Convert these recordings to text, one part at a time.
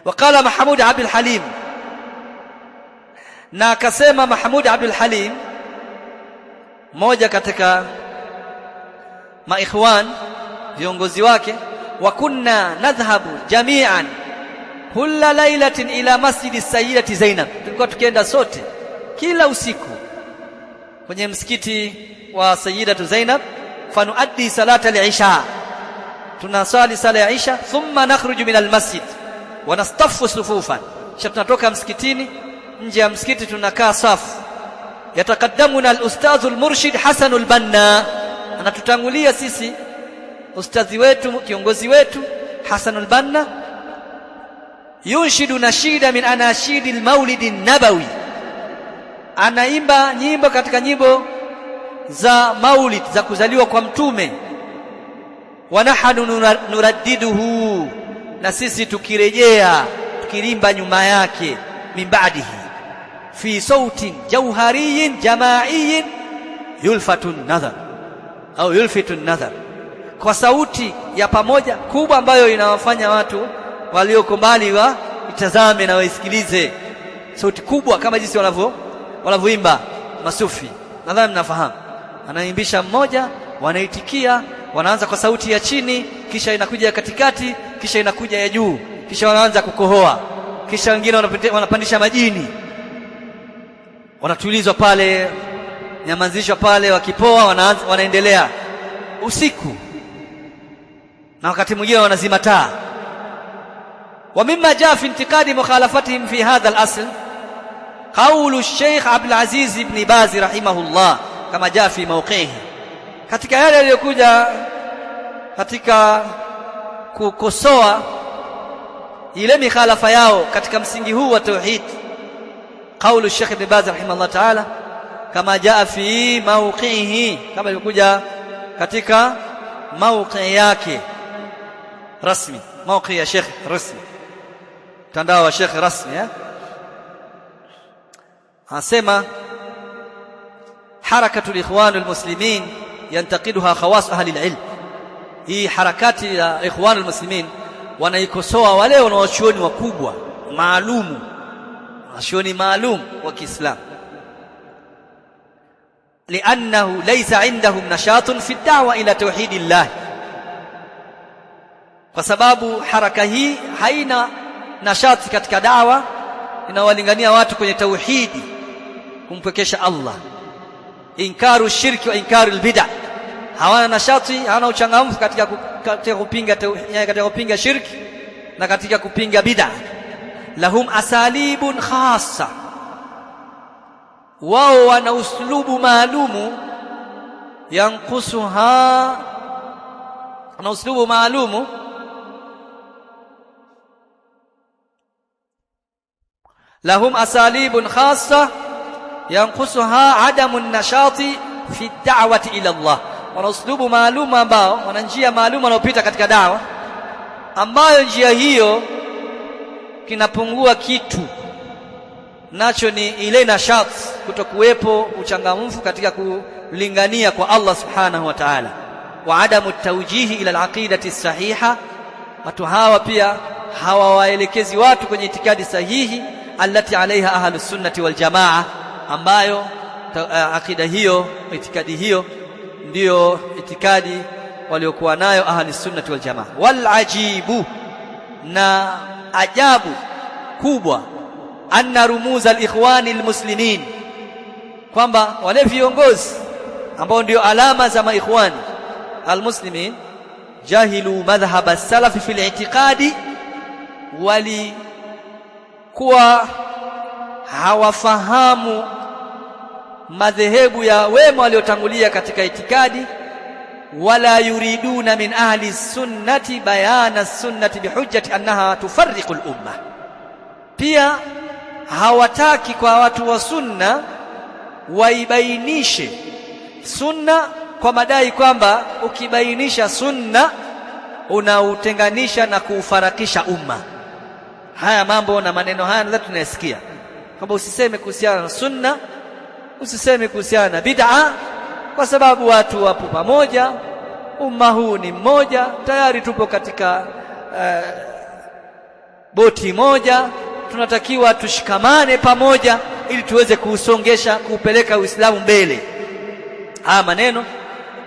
Wakala Mahmud Abdul Halim, na akasema Mahmud Abdul Halim, moja katika maikhwan viongozi wake, wa kunna nadhhabu jami'an kulla lailatin ila masjidi sayyidati Zainab, tulikuwa tukienda sote kila usiku kwenye msikiti wa Sayyidatu Zainab, fanuaddi salata al-isha, tunasali sala ya isha, thumma nakhruju min al-masjid wa nastaffu sufufan, kisha tunatoka msikitini, nje ya msikiti tunakaa safu. Yataqaddamuna al-ustadh al-murshid Hasan al-Banna, anatutangulia sisi ustadhi wetu, kiongozi wetu Hasan al-Banna, yunshidu nashida min anashidi al-maulid an-nabawi, anaimba nyimbo katika nyimbo za maulid za kuzaliwa kwa mtume. Wa nahnu nuraddiduhu, na sisi tukirejea tukirimba nyuma yake, min ba'dihi fi sautin jawhariyin jamaiyin yulfatu an-nadhar au yulfitu an-nadhar, kwa sauti ya pamoja kubwa ambayo inawafanya watu walioko mbali wa itazame na waisikilize. Sauti kubwa kama jinsi wanavyoimba masufi, nadhani mnafahamu. Anaimbisha mmoja, wanaitikia, wanaanza kwa sauti ya chini, kisha inakuja ya katikati, kisha inakuja ya juu, kisha wanaanza kukohoa, kisha wengine wanapandisha majini, wanatulizwa pale, nyamazishwa pale, wakipoa wanaendelea usiku, na wakati mwingine wanazima taa. Wa mimma jaa fi intiqadi mukhalafatihim fi hadha al-asl qawlu Sheikh Abdul Aziz ibn Baz rahimahullah, kama jaa fi mawqihi, katika yale yaliyokuja katika kukosoa ile mikhalafa yao katika msingi huu wa tauhid. Qawlu Sheikh Ibn Baz rahimahullah ta'ala, kama jaa fi mawqihi, kama ilikuja katika mawqi yake rasmi, mawqi ya Sheikh rasmi, mtandao wa Sheikh rasmi. Anasema harakatul ikhwanul muslimin yantaqiduha khawas ahli al-ilm, hii harakati ya ikhwanul muslimin wanaikosoa wale wanaochuoni wakubwa maalumu, wanachuoni maalum wa Kiislamu, li'annahu laysa indahum nashatun fi ad-da'wa ila tauhidillah, kwa sababu haraka hii haina nashati katika da'wa inawalingania watu kwenye tauhidi, kumpwekesha Allah, inkaru shirki wa inkaru al-bid'ah. Hawana nashati, hawana uchangamfu katika kupinga shirki na katika kupinga bid'ah. Lahum asalibun khassa, wao wana uslubu maalumu, yanqusuha, na uslubu maalumu lahum asalibun khassa yanqusuha adamu an-nashati fi ad-da'wati ila Allah, wana uslubu maalum ambao, wana njia maalum wanaopita katika dawa, ambayo njia hiyo kinapungua kitu nacho ni ile nashat, kutokuwepo uchangamfu katika kulingania kwa Allah subhanahu wa ta'ala, wa adamu tawjihi ila al-aqidati sahiha. Watu hawa pia hawawaelekezi watu kwenye itikadi sahihi, allati alaiha ahlus sunnati wal jamaa, ambayo akida hiyo, itikadi hiyo ndiyo itikadi waliokuwa nayo ahlus sunnati wal jamaa. Wal ajibu, na ajabu kubwa, anna rumuz al-ikhwani al-muslimin, kwamba wale viongozi ambao ndio alama za maikhwani al-muslimin, jahilu madhhab as-salaf fi al-i'tiqadi, walikuwa hawafahamu madhehebu ya wema waliotangulia katika itikadi, wala yuriduna min ahli sunnati bayana sunnati bihujjati annaha tufarriqu al-umma, pia hawataki kwa watu wa sunna waibainishe sunna kwa madai kwamba ukibainisha sunna unautenganisha na kuufarakisha umma. Haya mambo na maneno haya nadhani tunayasikia, kwamba usiseme kuhusiana na sunna, usiseme kuhusiana na bid'a, kwa sababu watu wapo pamoja, umma huu ni mmoja, tayari tupo katika boti moja, tunatakiwa tushikamane pamoja ili tuweze kuusongesha, kuupeleka Uislamu mbele. Haya maneno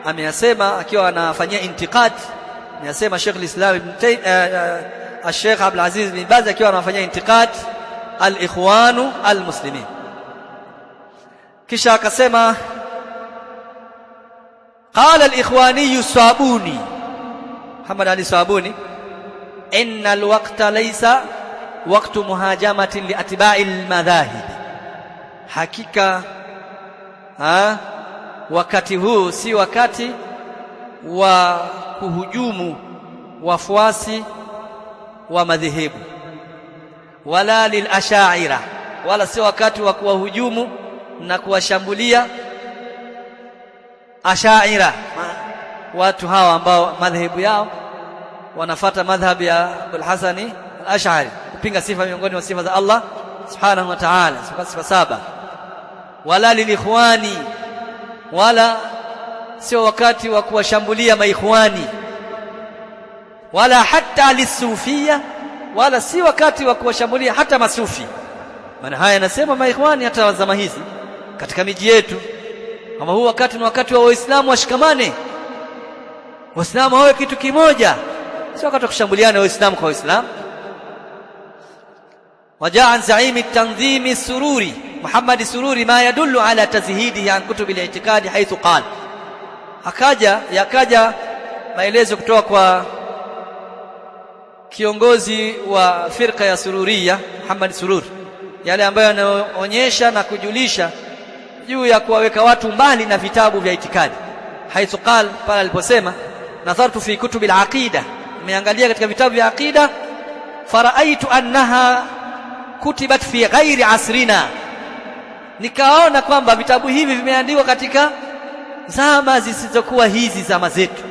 ameyasema akiwa anafanyia intiqad, ameyasema Sheikh al-Islam Ibn Sheikh Abdul Aziz bin Baz akiwa anafanyia intiqad al-ikhwanu al-muslimin. Kisha akasema qala al-ikhwani Sabuni, Muhammad Ali Sabuni, inna al-waqta laysa waqtu muhajamatin li atba'i al-madhahib, hakika wakati huu si wakati wa kuhujumu wafuasi wa madhehebu, wala lil ash'ira, wala si wakati wa kuwahujumu na kuwashambulia ash'ira, watu hawa ambao madhehebu yao wanafata madhhabi ya Abul Hasani al-Ash'ari, kupinga sifa miongoni mwa sifa za Allah subhanahu wa ta'ala, sifa saba. Wala lilikhwani, wala sio wakati wa kuwashambulia maikhwani, wala hata lisufia, wala si wakati wa kuwashambulia hata masufi. Maana haya yanasema maikhwani hata wa zama hizi katika miji yetu, kama huu wakati ni wakati wa Waislamu washikamane, Waislamu wawe kitu kimoja, sio wakati wa kushambuliana Waislamu kwa Waislamu. Wajaa an zaimi at-tanzimi Sururi, Muhammad Sururi, ma yadullu ala tazhidihi an kutub al-i'tiqad haythu qala, yakaja maelezo kutoka kwa kiongozi wa firqa ya Sururiya Muhammad Sururi, yale ambayo yanaonyesha na kujulisha juu ya kuwaweka watu mbali na vitabu vya itikadi. Haythu qala, pale aliposema nadhartu fi kutub al-aqida, nimeangalia katika vitabu vya aqida, faraaitu annaha kutibat fi ghairi asrina, nikaona kwamba vitabu hivi vimeandikwa katika zama zisizokuwa hizi zama zetu.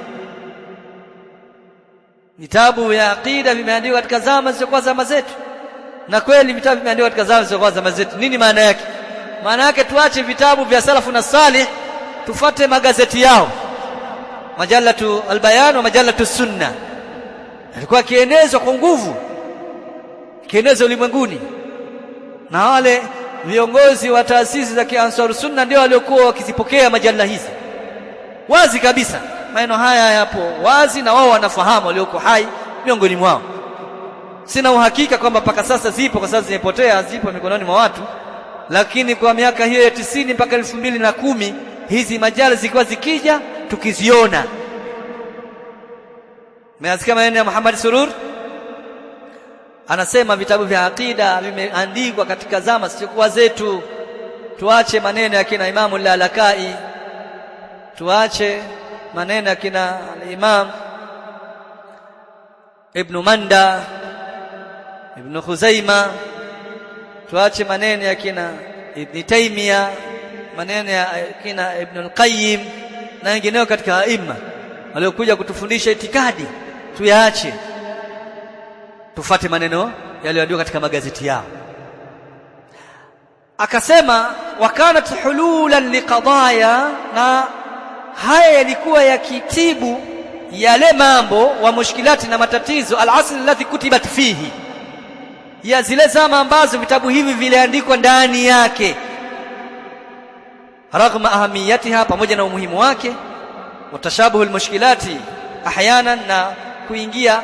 Vitabu vya aqida vimeandikwa katika zama zisizokuwa zama zetu, na kweli vitabu vimeandikwa katika zama zisizokuwa zama zetu. Nini maana yake? Maana yake tuache vitabu vya salafu na salih, tufate magazeti yao, Majalatu al-Bayan wa Majalatu Sunna, alikuwa kienezwa kwa nguvu, kienezwa ulimwenguni, na wale viongozi wa taasisi za Kiansar Sunna ndio waliokuwa wakizipokea majalla hizi wazi kabisa. Maneno haya yapo wazi na wao wanafahamu, walioko hai miongoni mwao. Sina uhakika kwamba mpaka sasa zipo, kwa sababu zimepotea, zipo mikononi mwa watu, lakini kwa miaka hiyo ya 90 mpaka 2010 hizi majalla zilikuwa zikija tukiziona. Mmeasikia maneno ya Muhammad Surur, anasema vitabu vya aqida vimeandikwa katika zama zisizokuwa zetu. Tuache maneno ya kina Imamu Lalakai, tuache maneno ya kina Imam Ibn Manda, Ibn Khuzaima, tuache maneno ya kina Ibn Taymiyyah, maneno ya kina Ibn al-Qayyim na wengineo katika aima waliokuja kutufundisha itikadi. Tuyaache, tufate maneno yaliyoandikwa katika magazeti yao. Akasema wakanat hululan liqadaya, na haya yalikuwa yakitibu yale mambo wa mushkilati na matatizo al-asl alladhi kutibat fihi, ya zile zama ambazo vitabu hivi viliandikwa ndani yake, ragma ahamiyatiha, pamoja na umuhimu wake, watashabuhu almushkilati ahyanan, na kuingia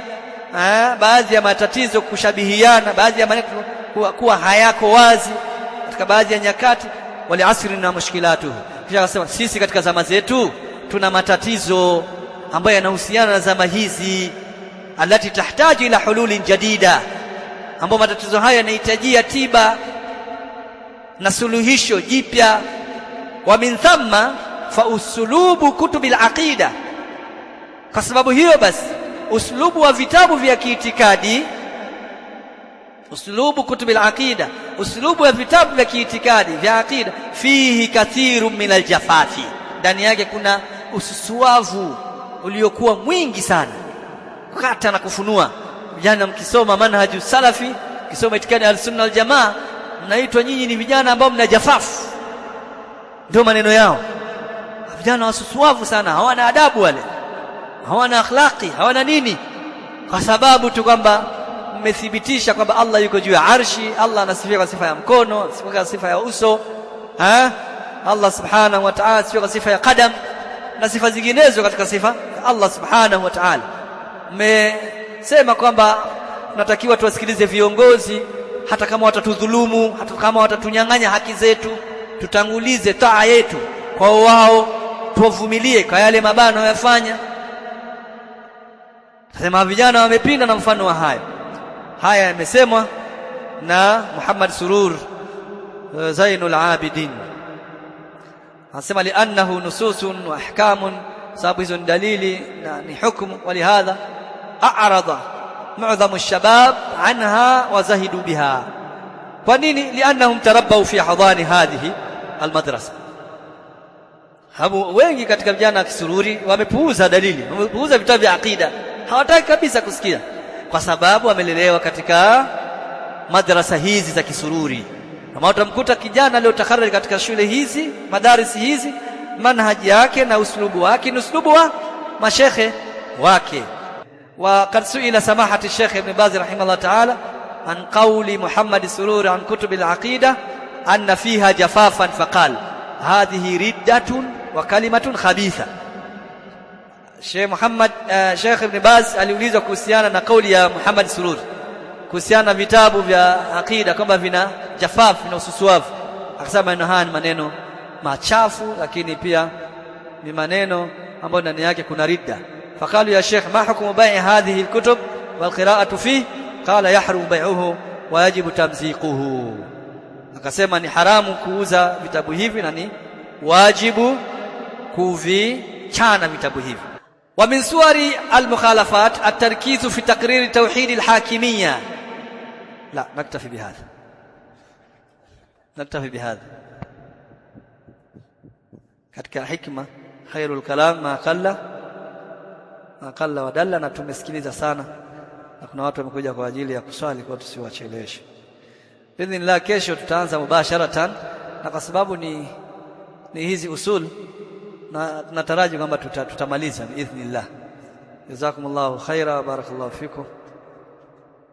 baadhi ya matatizo kushabihiana, baadhi ya maneno kuwa hayako wazi katika baadhi ya nyakati, wali asri na mushkilatuhu. Kisha akasema sisi katika zama zetu tuna matatizo ambayo yanahusiana na zama hizi, alati tahtaji ila hululin jadida, ambapo matatizo haya yanahitajia tiba na suluhisho jipya. Wa min thamma fa uslubu kutubil aqida, kwa sababu hiyo basi uslubu wa vitabu vya kiitikadi, uslubu kutubil aqida, uslubu wa vitabu vya kiitikadi vya aqida, fihi kathirun min aljafafi, ndani yake kuna ususuavu uliokuwa mwingi sana, kukata na kufunua. Vijana mkisoma manhaju salafi, mkisoma itikadi al-sunna wal-jamaa, mnaitwa nyinyi ni vijana ambao mna jafafu. Ndio maneno yao. Vijana wasusuavu sana, hawana adabu wale, hawana akhlaqi, hawana nini, kwa sababu tu kwamba mmethibitisha kwamba Allah yuko juu ya arshi, Allah anasifika kwa sifa ya mkono, anasifika kwa sifa ya uso, Allah subhanahu wa ta'ala anasifika kwa sifa ya qadam na sifa zinginezo katika sifa ya Allah subhanahu wa ta'ala. Mmesema kwamba tunatakiwa tuwasikilize viongozi hata kama watatudhulumu, hata kama watatunyang'anya haki zetu, tutangulize taa yetu kwa wao, tuwavumilie kwa yale mabaya wanayofanya. Sema vijana wamepinda na mfano wa haya yamesemwa na Muhammad Surur Zainul Abidin. Anasema li'annahu nususun wa ahkamun, sababu hizo ni dalili na ni hukumu, walihadha a'rada mu'dhamu ash-shabab anha wa zahidu biha. Kwa nini? Li'annahum tarabbau fi hadani hadhihi al-madrasa. Habu wengi katika vijana wa Kisururi wamepuuza dalili, wamepuuza vitabu vya aqida, hawataki kabisa kusikia, kwa sababu wamelelewa katika madrasa hizi za Kisururi. Kama utamkuta kijana aliyotakharari katika shule hizi, madarisi hizi, manhaji yake na uslubu wake ni uslubu wa mashekhe wake. Wa qad su'ila samahati Sheikh Ibn Baz rahimahullah ta'ala an qawli Muhammad Sururi an kutub al-aqida anna fiha jafafan faqal hadhihi riddatun wa kalimatun khabitha. Sheikh Ibn Baz aliulizwa kuhusiana na kauli ya Muhammad Sururi kuhusiana na vitabu vya aqida kwamba vina jafaf, vina ususuavu. Akasema maneno haya ni maneno machafu, lakini pia ni maneno ambayo ndani yake kuna ridda. Faqalu ya Sheikh, ma hukmu bai'i hadhihi al-kutub wal qira'atu fihi? Qala yahrumu bai'uhu wa yajibu tamziquhu. Akasema ni haramu kuuza vitabu hivi na ni wajibu kuvichana vitabu hivi. Wa min suwari al-mukhalafat at-tarkizu fi taqrir tawhid al-hakimiyya. لا نكتفي بهذا katika hikma khairul kalam ma qalla wa dalla. Na tumesikiliza sana na kuna watu wamekuja kwa ajili ya kuswali, kwa tusiwacheleweshe. Bismillah, kesho tutaanza mubasharatan, na kwa sababu ni hizi usul, na tunataraji kwamba tutamaliza biidhnillah. Jazakumullahu khaira wa barakallahu fikum.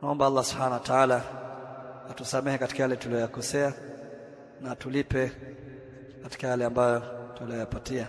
Naomba Allah subhanahu wa ta'ala atusamehe katika yale tuliyokosea na tulipe katika yale ambayo tuliyopatia.